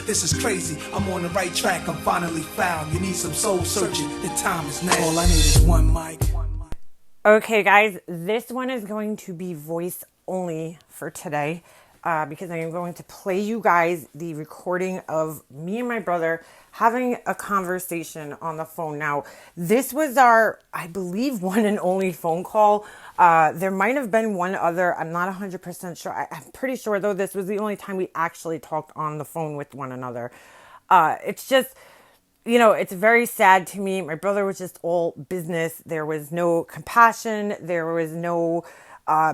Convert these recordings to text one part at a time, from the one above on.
This is crazy, I'm on the right track, I'm finally found. You need some soul searching, the time is now. All I need is one mic. Okay, guys, this one is going to be voice only for today because I am going to play you guys the recording of me and my brother having a conversation on the phone. Now, this was our, I believe, one and only phone call. There might have been one other. I'm not 100% sure. I'm pretty sure, though, this was the only time we actually talked on the phone with one another. It's just... You know, it's very sad to me. My brother was just all business. There was no compassion. There was no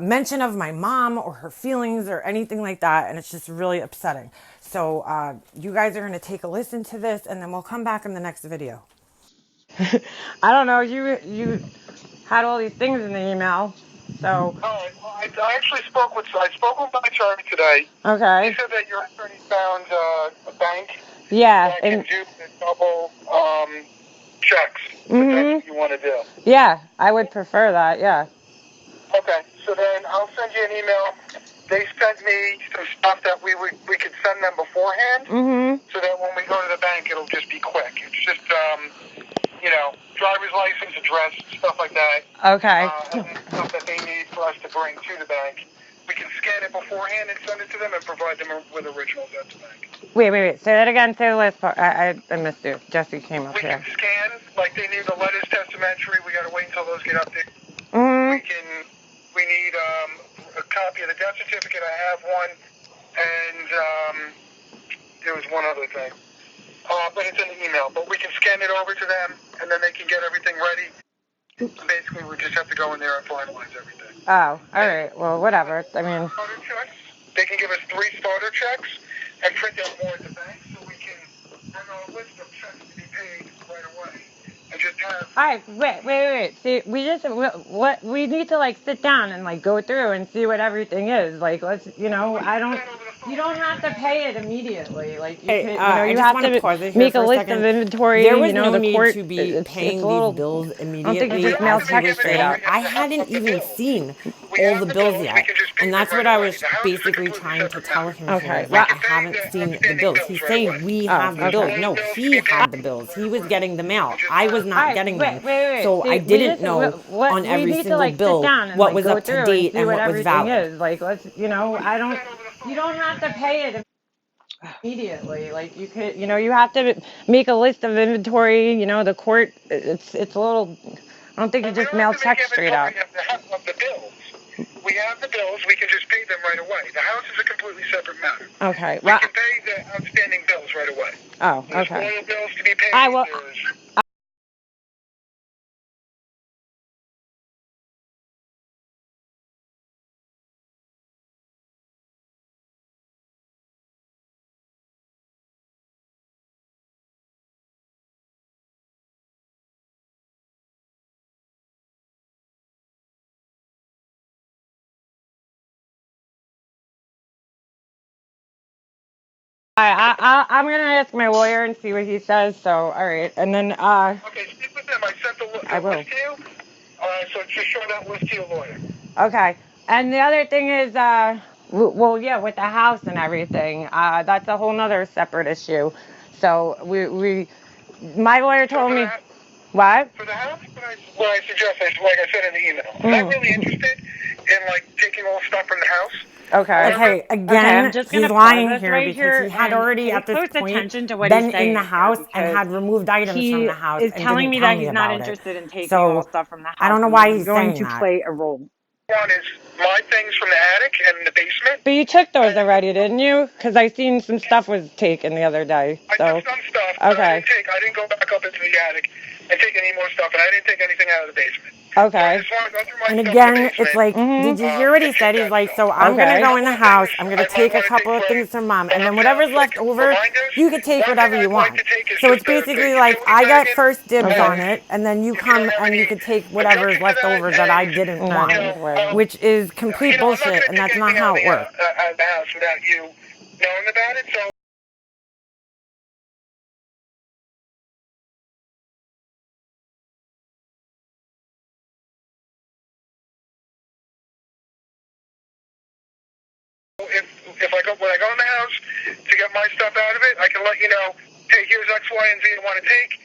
mention of my mom or her feelings or anything like that. And it's just really upsetting. So you guys are going to take a listen to this and then we'll come back in the next video. I don't know. You had all these things in the email. So. Oh, well, I actually spoke with my attorney today. Okay. He said that your attorney found a bank. Yeah. That can do the double checks. Mm-hmm. If that's what you want to do. Yeah, I would prefer that. Yeah. Okay. So then I'll send you an email. They sent me some stuff that we could send them beforehand. Mm-hmm. So that when we go to the bank, it'll just be quick. It's just driver's license, address, stuff like that. Okay. And then stuff that they need for us to bring to the bank. We can scan it beforehand and send it to them and provide them with originals at the bank. Wait. Say that again. Say the last part. I missed it. Jesse came up here. We can scan, like they need the letters testamentary. We got to wait until those get updated. Mm-hmm. We need a copy of the death certificate. I have one. And there was one other thing. But it's in the email. But we can scan it over to them, and then they can get everything ready. Basically, we just have to go in there and finalize everything. Oh, all right. Well, whatever. I mean... Starter checks. They can give us 3 starter checks and print out more at the bank so we can have a list of checks to be paid right away. And just have... All right, wait. See, we need to, like, sit down and, like, go through and see what everything is. Like, let's, you don't have to pay it immediately. Like, you have to make a list of inventory. There was no the need court, to be paying these bills immediately. I don't think you just mail checks straight out. I hadn't even seen all the bills yet, and that's what I was basically trying to tell him. Okay. I haven't seen the bills. He's saying we have the bills. No, he had the bills. He was getting the mail. I was not getting them. So I didn't know on every single bill what was up to date and what was valid. Like, let's, you don't have to pay it immediately. Like, you could, you have to make a list of inventory. The court, it's a little, I don't think you just mail checks straight out. Of the bills. We have the bills. We can just pay them right away. The house is a completely separate matter. Okay. We can pay the outstanding bills right away. Oh, There's okay. oil bills to be paid. I'm gonna ask my lawyer and see what he says. So, all right, and then Okay, stick with them. I sent the list to you. So just show that list to your lawyer. Okay, and the other thing is, with the house and everything, that's a whole nother separate issue. So my lawyer told me. What? For the house, what I suggest is, like I said in the email, I'm not really interested in like taking all stuff from the house. Okay. Again, I'm just he's lying here because he had already at this point been in the house and had removed items from the house. He is telling me that he's not interested in taking all stuff from the house. I don't know why he's going saying to play a role. One is my things from the attic and the basement. But you took those already, didn't you? Because I seen some stuff was taken the other day. So. I took some stuff. Okay. I didn't go back up into the attic and take any more stuff, and I didn't take anything out of the basement. Okay. And again, it's like, did you hear what he said? He's like, so I'm going to go in the house, I'm going to take a couple of things from mom, and then whatever's left over, you can take whatever you want. So it's basically like, I got first dibs on it, and then you come and you can take whatever's left over that I didn't want, which is complete bullshit, and that's not how it works. The house without you knowing about it, so... When I go in the house to get my stuff out of it, I can let you know, hey, here's X, Y, and Z I want to take.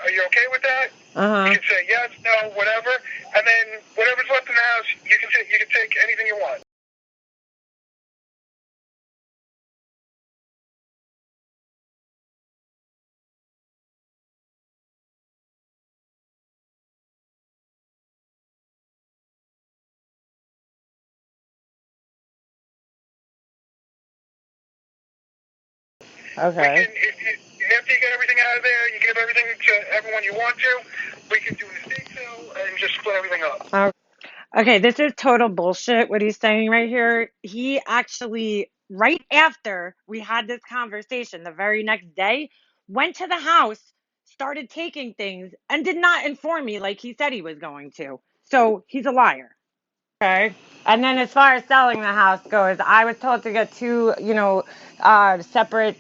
Are you okay with that? You can say yes, no, whatever, and then whatever's left in the house, you can take anything you want. Okay. After you get everything out of there, you give everything to everyone you want to. We can do an estate sale and just split everything up. Okay, this is total bullshit what he's saying right here. He actually, right after we had this conversation, the very next day, went to the house, started taking things, and did not inform me like he said he was going to. So he's a liar. Okay. And then as far as selling the house goes, I was told to get two, separate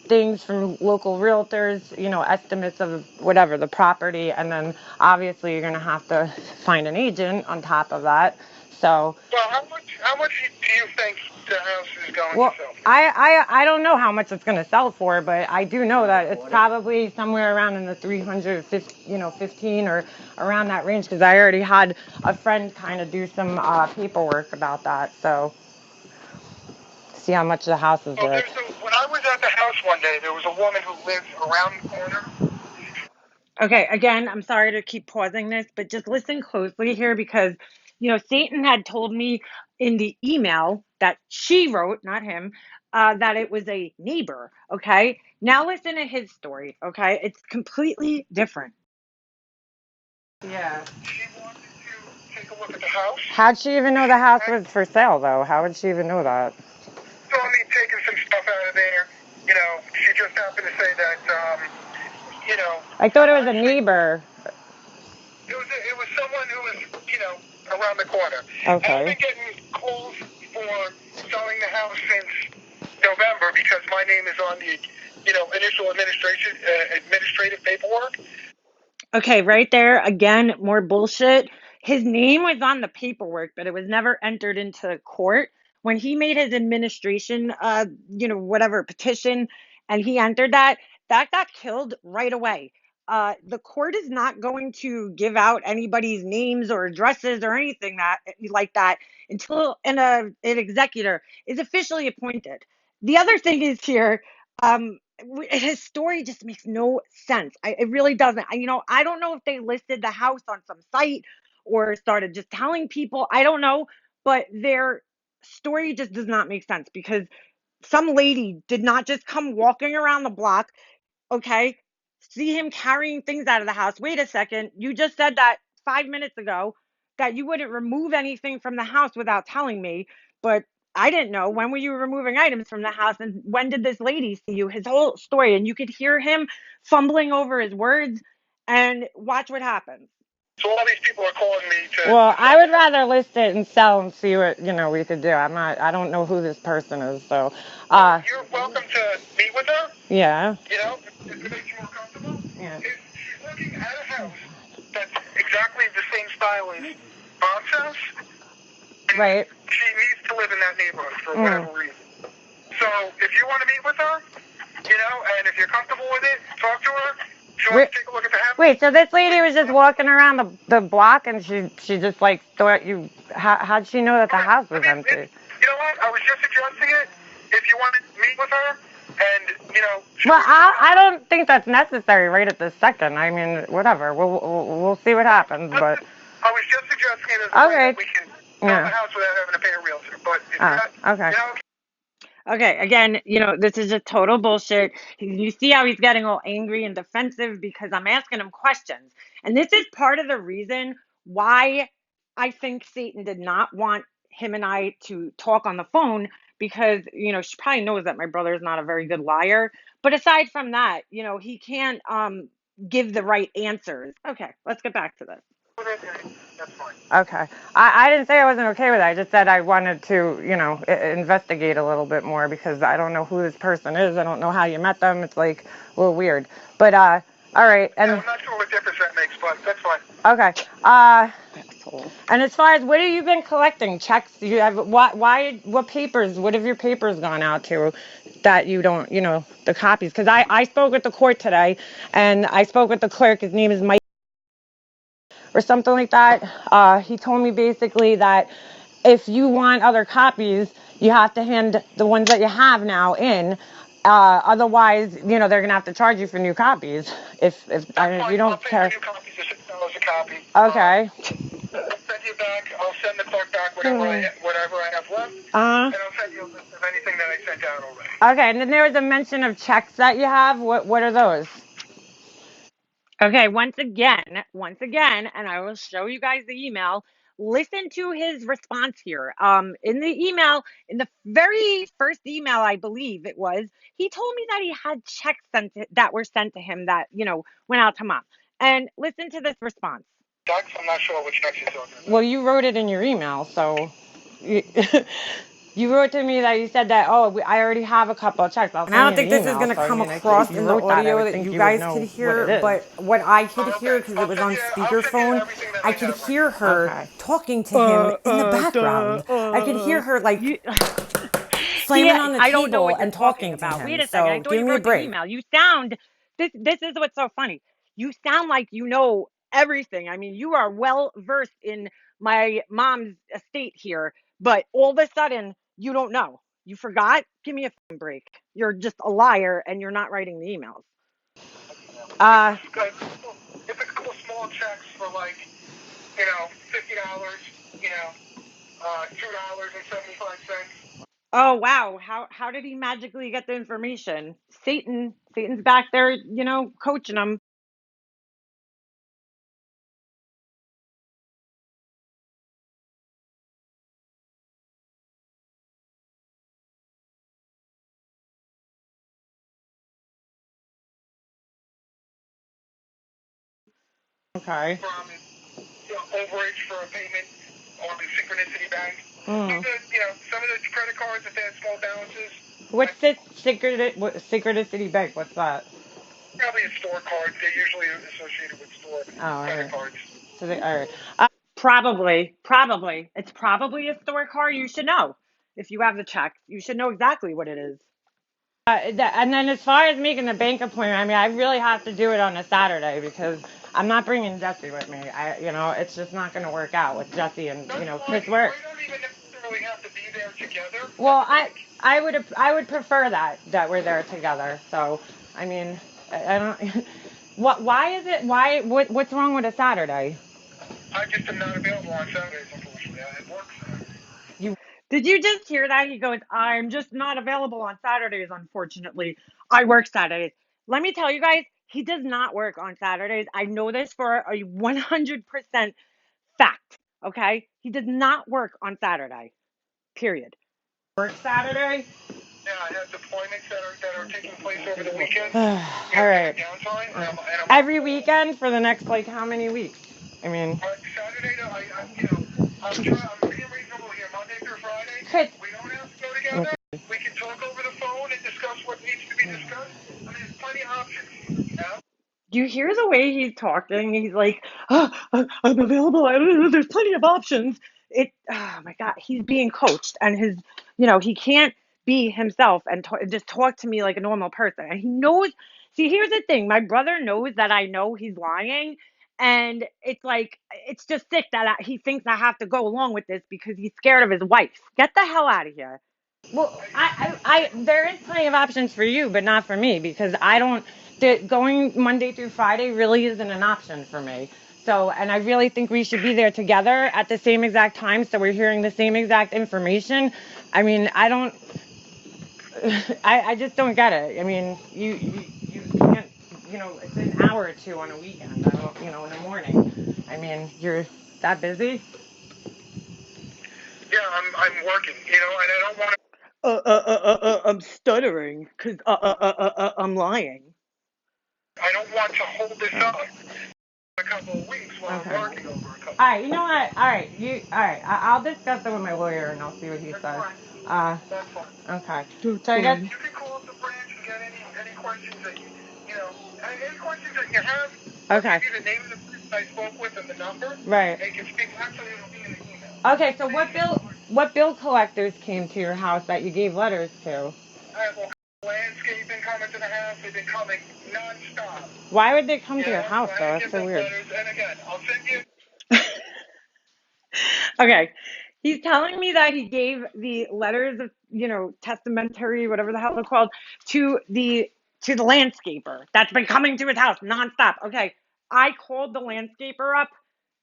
things from local realtors, estimates of whatever the property, and then obviously you're gonna have to find an agent on top of that. So. Well, how much do you think the house is going to sell? I don't know how much it's gonna sell for, but I do know that it's probably somewhere around in the 315, or around that range, because I already had a friend kind of do some paperwork about that. So. See how much the house is worth. When I was at the house one day, there was a woman who lived around the corner. Okay, again, I'm sorry to keep pausing this, but just listen closely here because, Satan had told me in the email that she wrote, not him, that it was a neighbor. Okay, now listen to his story. Okay, it's completely different. Yeah. She wanted to take a look at the house. How'd she even know the house was for sale, though? How would she even know that? Saw me taking some stuff out of there. She just happened to say that, I thought it was a neighbor. It was someone who was, around the corner. Okay. I've been getting calls for selling the house since November because my name is on the, initial administrative paperwork. Okay, right there, again, more bullshit. His name was on the paperwork, but it was never entered into court. When he made his administration, whatever petition, and he entered that got killed right away. The court is not going to give out anybody's names or addresses or anything like that until an executor is officially appointed. The other thing is here, his story just makes no sense. It really doesn't. I don't know if they listed the house on some site or started just telling people. I don't know, but their story just does not make sense because some lady did not just come walking around the block, okay? See him carrying things out of the house. Wait a second. You just said that 5 minutes ago that you wouldn't remove anything from the house without telling me, but I didn't know. When were you removing items from the house? And when did this lady see you? His whole story. And you could hear him fumbling over his words, and watch what happens. So all these people are calling me to... Well, I would rather list it and sell and see what, we could do. I don't know who this person is, so. You're welcome to meet with her. Yeah. If it makes you more comfortable. Yeah. She's looking at a house that's exactly the same style as Mom's house. Right. She needs to live in that neighborhood for whatever reason. So if you want to meet with her, and if you're comfortable with it, talk to her. She wants to take a look at the house. Wait, so this lady was just walking around the block and she just like thought you, how'd she know that the house was empty? You know what? I was just suggesting it. If you want to meet with her and, Well, I don't think that's necessary right at this second. I mean, whatever. We'll see what happens, but. I was just suggesting it as a way that we can sell the house without having to pay a realtor. But if not, okay. Okay, again, this is just total bullshit. You see how he's getting all angry and defensive because I'm asking him questions. And this is part of the reason why I think Satan did not want him and I to talk on the phone because, she probably knows that my brother is not a very good liar. But aside from that, he can't give the right answers. Okay, let's get back to this. That's fine. Okay. I didn't say I wasn't okay with it. I just said I wanted to, investigate a little bit more because I don't know who this person is. I don't know how you met them. It's like a little weird. But, all right. And I'm not sure what difference that makes, but that's fine. Okay. And as far as what have you been collecting? Checks? You have what papers? What have your papers gone out to? that you don't, the copies. Because I spoke with the court today, and I spoke with the clerk. His name is Mike or something like that. He told me basically that if you want other copies, you have to hand the ones that you have now in. Otherwise, they're going to have to charge you for new copies. If you don't care. New copies are $6 a copy. Okay. I'll send you back. I'll send the clerk back whatever I have left. And I'll send you a list of anything that I sent out already. Okay, and then there was a mention of checks that you have. What are those? Okay, once again, and I will show you guys the email. Listen to his response here. In the email, in the very first email, I believe it was, he told me that he had checks that were sent to him that, went out to mom. And listen to this response. Checks? I'm not sure what checks you're talking about. Well, you wrote it in your email, so you wrote to me that you said that, I already have a couple of checks. And I don't think this is going to come across in the audio that you guys could hear, but what I could hear, because it was on speakerphone, I could hear her talking to him in the background. I could hear her slamming on the table and talking about. Wait a second, I thought you wrote the email. You sound, this is what's so funny. You sound like you know everything. I mean, you are well versed in my mom's estate here, but all of a sudden you don't know. You forgot? Give me a break. You're just a liar and you're not writing the emails. If it's small checks for $50, $2.75. Oh wow. How did he magically get the information? Satan's back there, coaching him. Okay. From overage for a payment on the Synchronicity Bank. Some of the credit cards that they had small balances. What's the Synchronicity Bank? What's that? Probably a store card. They're usually associated with store credit cards. So all right. Probably. It's probably a store card. You should know. If you have the check, you should know exactly what it is. And then as far as making the bank appointment, I really have to do it on a Saturday because I'm not bringing Jesse with me. It's just not going to work out with Jesse and, Chris work. We don't even necessarily have to be there together. Well, I would prefer that we're there together. So, I don't, what's wrong with a Saturday? I just am not available on Saturdays, unfortunately. I work Saturdays. Did you just hear that? He goes, I'm just not available on Saturdays, unfortunately. I work Saturdays. Let me tell you guys, he does not work on Saturdays. I know this for a 100% fact, okay? He does not work on Saturday, period. Work Saturday? Yeah, I have deployments that are taking place over the weekend. All right. Every weekend for the next, how many weeks? Saturday, I'm being reasonable here. Monday through Friday, we don't have to go together. Okay. We can talk over the phone and discuss what needs to be discussed. There's plenty of options, Do you hear the way he's talking? He's like, I'm available. There's plenty of options. Oh my God, he's being coached and he can't be himself and just talk to me like a normal person. And he knows, see, here's the thing. My brother knows that I know he's lying. And it's just sick that he thinks I have to go along with this because he's scared of his wife. Get the hell out of here. Well, there is plenty of options for you, but not for me because going Monday through Friday really isn't an option for me. So, and I really think we should be there together at the same exact time so we're hearing the same exact information. I just don't get it. You can't, it's an hour or two on a weekend, in the morning. You're that busy? Yeah, I'm working, and I don't want to. I'm stuttering because I'm lying. I don't want to hold this up a couple of weeks while I'm working over a couple. All right, you know what? All right, I'll discuss it with my lawyer and I'll see what he says. That's fine. Okay. So I guess you can call up the branch and get any questions that any questions that you have. Okay. I'll give you the name of the person I spoke with and the number. Right. They can speak. Actually, it'll be in the email. Okay, so what bill collectors came to your house that you gave letters to? I have all Landscaping coming to the house. They've been coming nonstop. Why would they come to your house, though? That's so weird. And again, I'll send you. Okay. He's telling me that he gave the letters of, testamentary, whatever the hell they're called, to the landscaper that's been coming to his house nonstop. Okay. I called the landscaper up,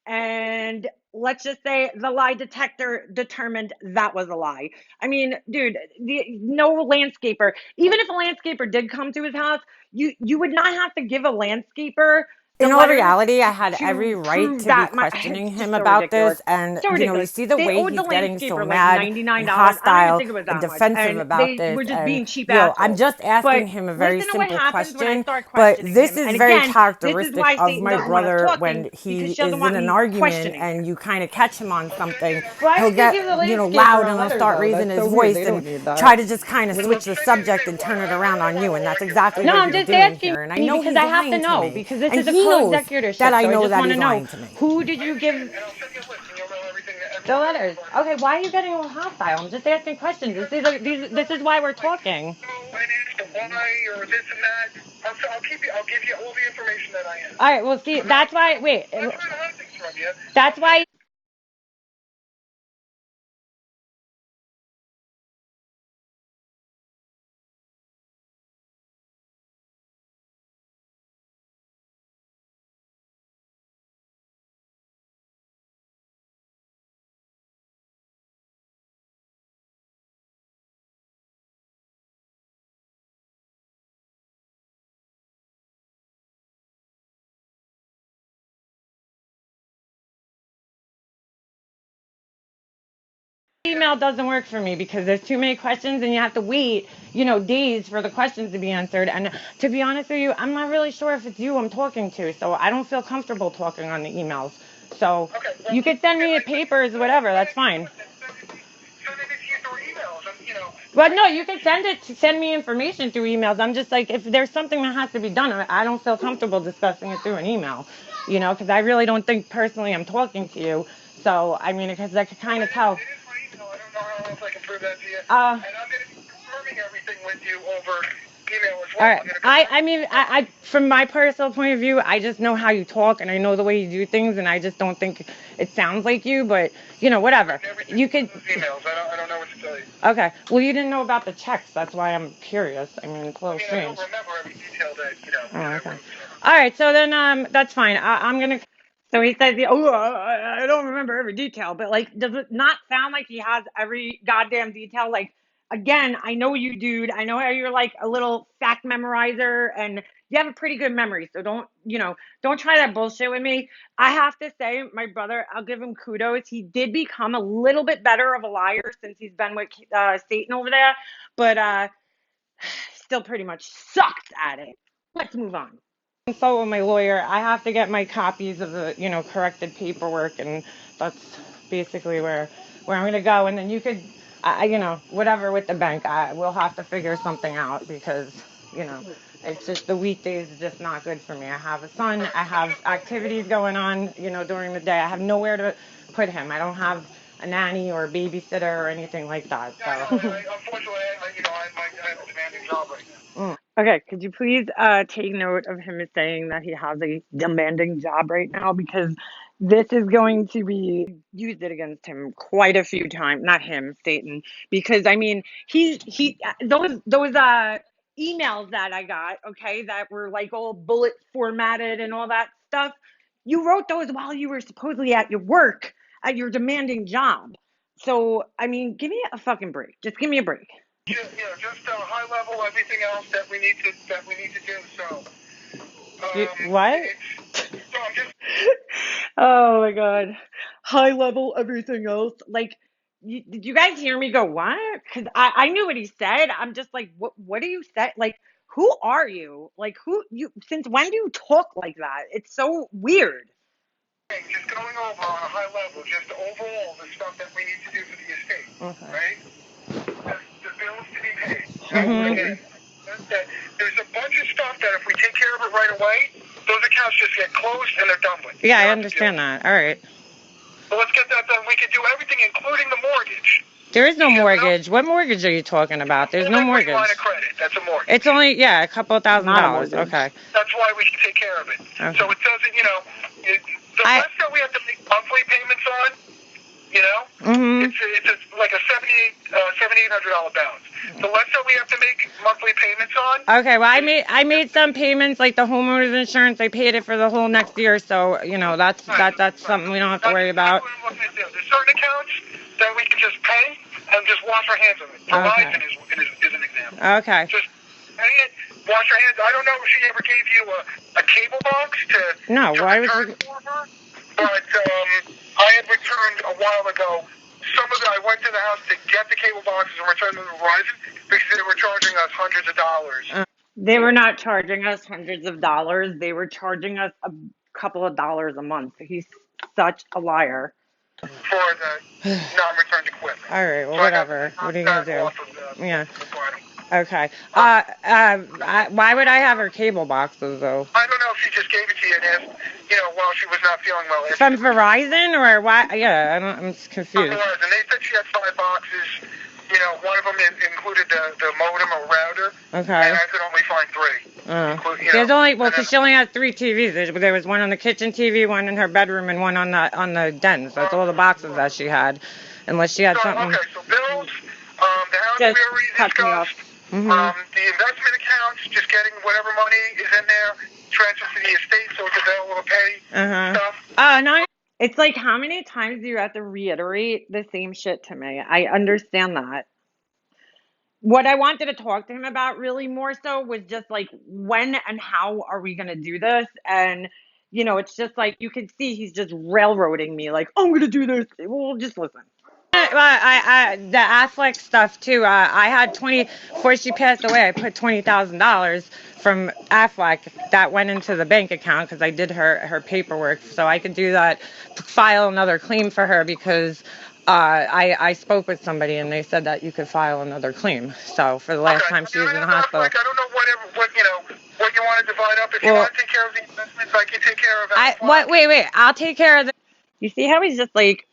and let's just say the lie detector determined that was a lie. I mean, dude, no landscaper, even if a landscaper did come to his house, you would not have to give a landscaper. In all reality, I had every right to be questioning him about this, and you see the way he's getting so mad and hostile and defensive about this. Were just being cheap assholes. I'm just asking him a very simple question, but this is very characteristic of my brother when he is in an argument and you kind of catch him on something. He'll get loud and he'll start raising his voice and try to just kind of switch the subject and turn it around on you, and that's exactly what he's doing here. And I know because I have to know because this is a executorship, that I know so I just that he's know lying to me. Who did you give the letters? Okay, why are you getting all hostile? I'm just asking questions. This is why we're talking. Or this and that. I'll give you all the information that I have. All right, well, see, that's why. Wait, that's why. Email doesn't work for me because there's too many questions and you have to wait, days for the questions to be answered. And to be honest with you, I'm not really sure if it's you I'm talking to, so I don't feel comfortable talking on the emails. So you could send me papers, whatever, that's fine. Well, no, you can send me information through emails. I'm just like, if there's something that has to be done, I don't feel comfortable discussing it through an email, because I really don't think personally I'm talking to you. So, I mean, because I could kind of tell. I don't know how else I can prove that to you. And I'm going to be confirming everything with you over email as well. All right. I mean, from my personal point of view, I just know how you talk and I know the way you do things, and I just don't think it sounds like you. But whatever. You could. Emails. I don't know what to tell you. Okay. Well, you didn't know about the checks. That's why I'm curious. I mean, it's a little strange. I don't remember every detail that Oh, okay. All right. So then, that's fine. I'm gonna. So he says, I don't remember every detail, but does it not sound like he has every goddamn detail? Again, I know you, dude. I know how you're like a little fact memorizer and you have a pretty good memory. So don't try that bullshit with me. I have to say, my brother, I'll give him kudos. He did become a little bit better of a liar since he's been with Satan over there, but still pretty much sucks at it. Let's move on. Consult with my lawyer. I have to get my copies of the corrected paperwork, and that's basically where I'm gonna go. And then you could whatever with the bank, we'll have to figure something out because it's just the weekdays is just not good for me. I have a son, I have activities going on during the day. I have nowhere to put him. I don't have a nanny or a babysitter or anything like that. So. Unfortunately, I have a demanding job right now. Okay, could you please take note of him saying that he has a demanding job right now, because this is going to be used against him quite a few times. Not him, Satan, because I mean those emails that I got, okay, that were like all bullet formatted and all that stuff. You wrote those while you were supposedly at your work at your demanding job. So I mean, give me a fucking break. Just give me a break. Just high level, everything else that we need to do. So, what? So I'm just. Oh my god, high level, everything else. Did you guys hear me go what? Because I knew what he said. I'm just like, what do you say? Who are you? Who you? Since when do you talk like that? It's so weird. Just going over on a high level, just overall the stuff that we need to do for the estate, right? The bills to be paid. Again, there's a bunch of stuff that if we take care of it right away, those accounts just get closed and they're done with. Yeah, I understand that. All right. So let's get that done. We can do everything, including the mortgage. There is no mortgage. What mortgage are you talking about? There's no mortgage. Line of credit. That's a mortgage. It's only, yeah, a couple of $1,000. Okay. That's why we should take care of it. Okay. So it doesn't, the less that we have to make monthly payments on, it's like a $7,800 balance. The less that we have to make monthly payments on. Okay, well, I made some payments, like the homeowner's insurance. I paid it for the whole next year, so that's something we don't have to worry about. That's what I'm looking at. There's certain accounts that we can just pay and just wash our hands of it. Verizon is an example. Okay. Just pay it, wash your hands. I don't know if she ever gave you a cable box to return for her, but I had returned a while ago. I went to the house to get the cable boxes and return them to Verizon because they were charging us hundreds of dollars. They were not charging us hundreds of dollars. They were charging us a couple of dollars a month. He's such a liar. For the non-returned equipment. All right, well, whatever. What are you going to do? Yeah. Okay. Why would I have her cable boxes, though? I don't know if she just gave it to you and asked, while she was not feeling well. From Verizon or why? Yeah, I'm just confused. From Verizon. They said she had 5 boxes. One of them included the modem or router. Okay. And I could only find 3. There's only, because she only had 3 TVs. There was one on the kitchen TV, one in her bedroom, and one on the den. So that's all the boxes that she had. Unless she had something. Okay, so bills, the house we already discussed. The investment accounts, just getting whatever money is in there, transfer to the estate so it's available to pay stuff. No, it's like, how many times do you have to reiterate the same shit to me? I understand that. What I wanted to talk to him about really more so was just like, when and how are we going to do this? And, it's just like, you can see he's just railroading me like, I'm going to do this. Well, just listen. The Affleck stuff too. I had before she passed away, I put $20,000 from Affleck that went into the bank account because I did her paperwork, so I could do that, file another claim for her because I spoke with somebody and they said that you could file another claim. So for the last time she was in the hospital. I don't know what you want to divide up. If you want to take care of the investments, I can take care of Affleck. Wait. I'll take care of the. You see how he's just like,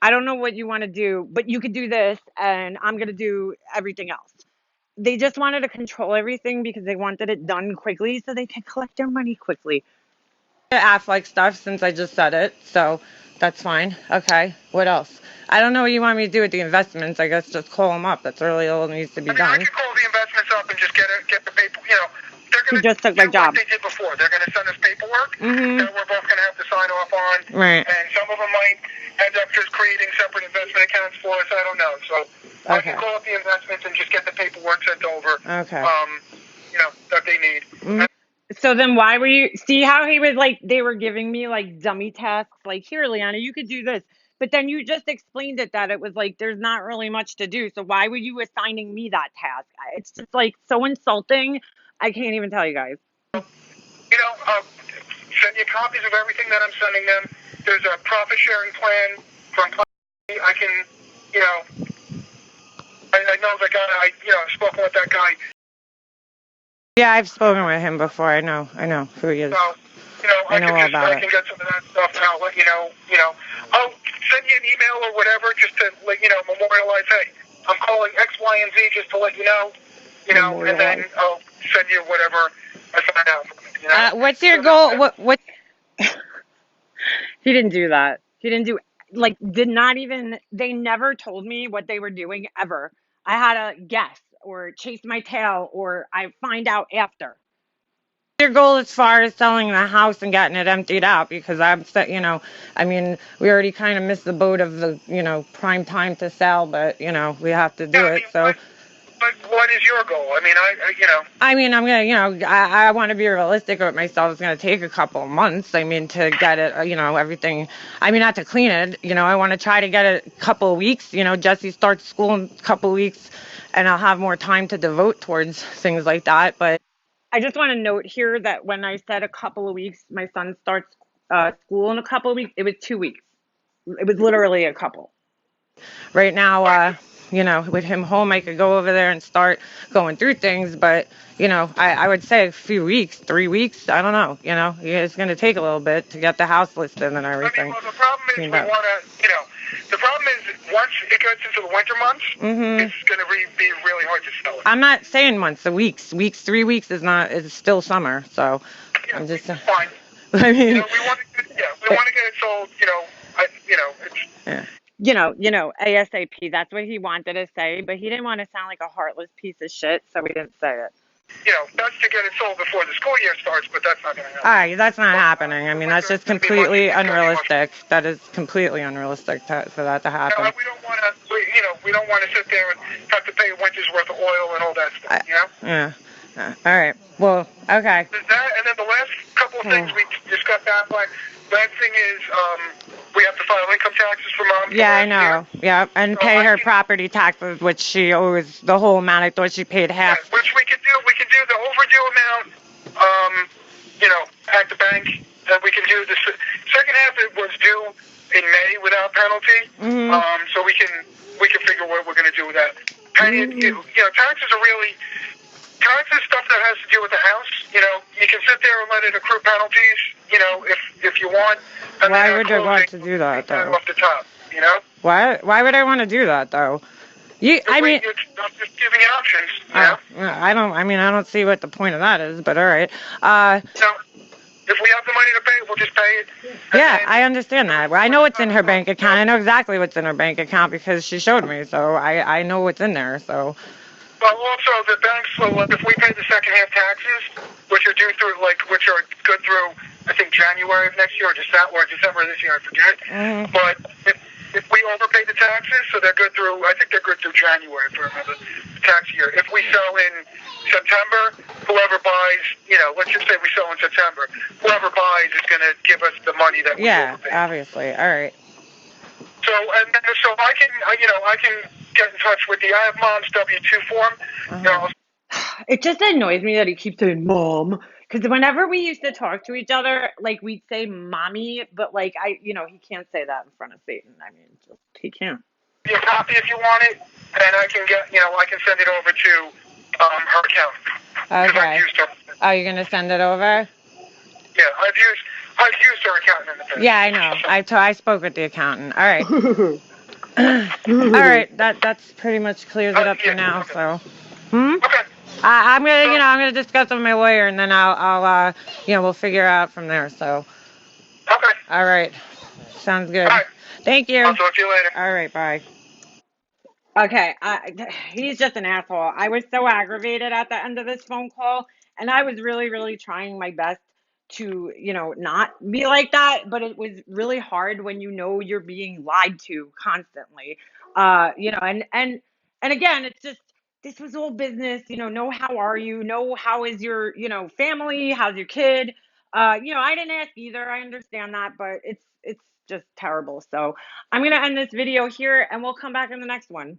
I don't know what you want to do, but you could do this, and I'm going to do everything else. They just wanted to control everything because they wanted it done quickly so they could collect their money quickly. Affleck stuff, since I just said it, so that's fine. Okay, what else? I don't know what you want me to do with the investments. I guess just call them up. That's really all that needs to be done. I can call the investments up and just get the paper, they're going to just took my job. What they did before. They're going to send us paperwork that we're both going to have to sign off on. Right. And some of them might end up just creating separate investment accounts for us. I don't know. So I can call up the investments and just get the paperwork sent over. Okay. That they need. So then why were you, see how he was like, they were giving me like dummy tasks, like, here, Liana, you could do this. But then you just explained it that it was like, there's not really much to do. So why were you assigning me that task? It's just like so insulting. I can't even tell you guys. Send you copies of everything that I'm sending them. There's a profit sharing plan from I can, I know the guy, I've spoken with that guy. Yeah, I've spoken with him before. I know who he is. So, I can get some of that stuff and I'll let you know, I'll send you an email or whatever just to let you know, memorialize, hey, I'm calling X, Y, and Z just to let you know, and then I'll send you whatever I find out. What's your goal? What? He didn't do that. He didn't do, they never told me what they were doing ever. I had to guess or chase my tail or I find out after. Your goal as far as selling the house and getting it emptied out, because we already kind of missed the boat of the, prime time to sell, but, we have to do it. So. But what is your goal? I'm going to, I want to be realistic with myself. It's going to take a couple of months. To get it, everything. Not to clean it. I want to try to get it a couple of weeks. Jesse starts school in a couple of weeks and I'll have more time to devote towards things like that. But I just want to note here that when I said a couple of weeks, my son starts school in a couple of weeks, it was 2 weeks. It was literally a couple. Right now, with him home, I could go over there and start going through things. But, I would say a few weeks, 3 weeks. I don't know. It's going to take a little bit to get the house listed and everything. The problem is we want to, The problem is once it gets into the winter months, it's going to be really hard to sell it. I'm not saying months, the weeks. 3 weeks is still summer. So Yeah, I'm just. it's fine. I mean, We want to get it sold. It's. ASAP. That's what he wanted to say, but he didn't want to sound like a heartless piece of shit, so he didn't say it. That's to get it sold before the school year starts, but that's not going to happen. All right, that's not happening. I mean, that's just completely unrealistic. That is completely unrealistic for that to happen. We don't want to. We don't want to sit there and have to pay a winter's worth of oil and all that stuff. Yeah. All right. Well, okay. There's that, and then the last couple of things we discussed that. Last thing is we have to file income taxes for Mom. Yeah, I know. Yeah, and pay her property taxes, which she owes the whole amount. I thought she paid half. Yeah, which we can do. We can do the overdue amount, at the bank, and we can do the second half. It was due in May without penalty. So we can figure what we're going to do with that. And taxes are really. Taxes stuff that has to do with the house. You can sit there and let it accrue penalties. If you want. And why would I want to do that though? Off the top, Why would I want to do that though? I mean, I'm just giving you options. I don't see what the point of that is, but all right. If we have the money to pay it, we'll just pay it. Yeah, I understand that. I know what's in her bank account. I know exactly what's in her bank account because she showed me. So I know what's in there. So. Well, also the banks. If we pay the second half taxes, which are due through, which are good through, I think January of next year or December of this year, I forget. But if we overpay the taxes, so they're good through. I think they're good through January, if I remember the tax year. If we sell in September, whoever buys, let's just say we sell in September, whoever buys is going to give us the money that we overpaid. Obviously. All right. So I can get in touch with I have Mom's W-2 form. It just annoys me that he keeps saying mom. Because whenever we used to talk to each other, we'd say mommy, but he can't say that in front of Satan. I mean, he can't. Be a copy if you want it, and I can I can send it over to her account. Okay. Oh, you're gonna send it over? Yeah, I've used her accountant in the past. Yeah, I know. I spoke with the accountant. All right. All right. That's pretty much clears it up for now. Okay. So. Okay. I'm gonna discuss with my lawyer, and then I'll we'll figure out from there. So. Okay. All right. Sounds good. All right. Thank you. I'll talk to you later. All right. Bye. Okay. He's just an asshole. I was so aggravated at the end of this phone call, and I was really, really trying my best to, not be like that, but it was really hard when you're being lied to constantly. And again, it's just this was all business, no, how are you? No, how is your, family? How's your kid? I didn't ask either. I understand that, but it's just terrible. So I'm gonna end this video here and we'll come back in the next one.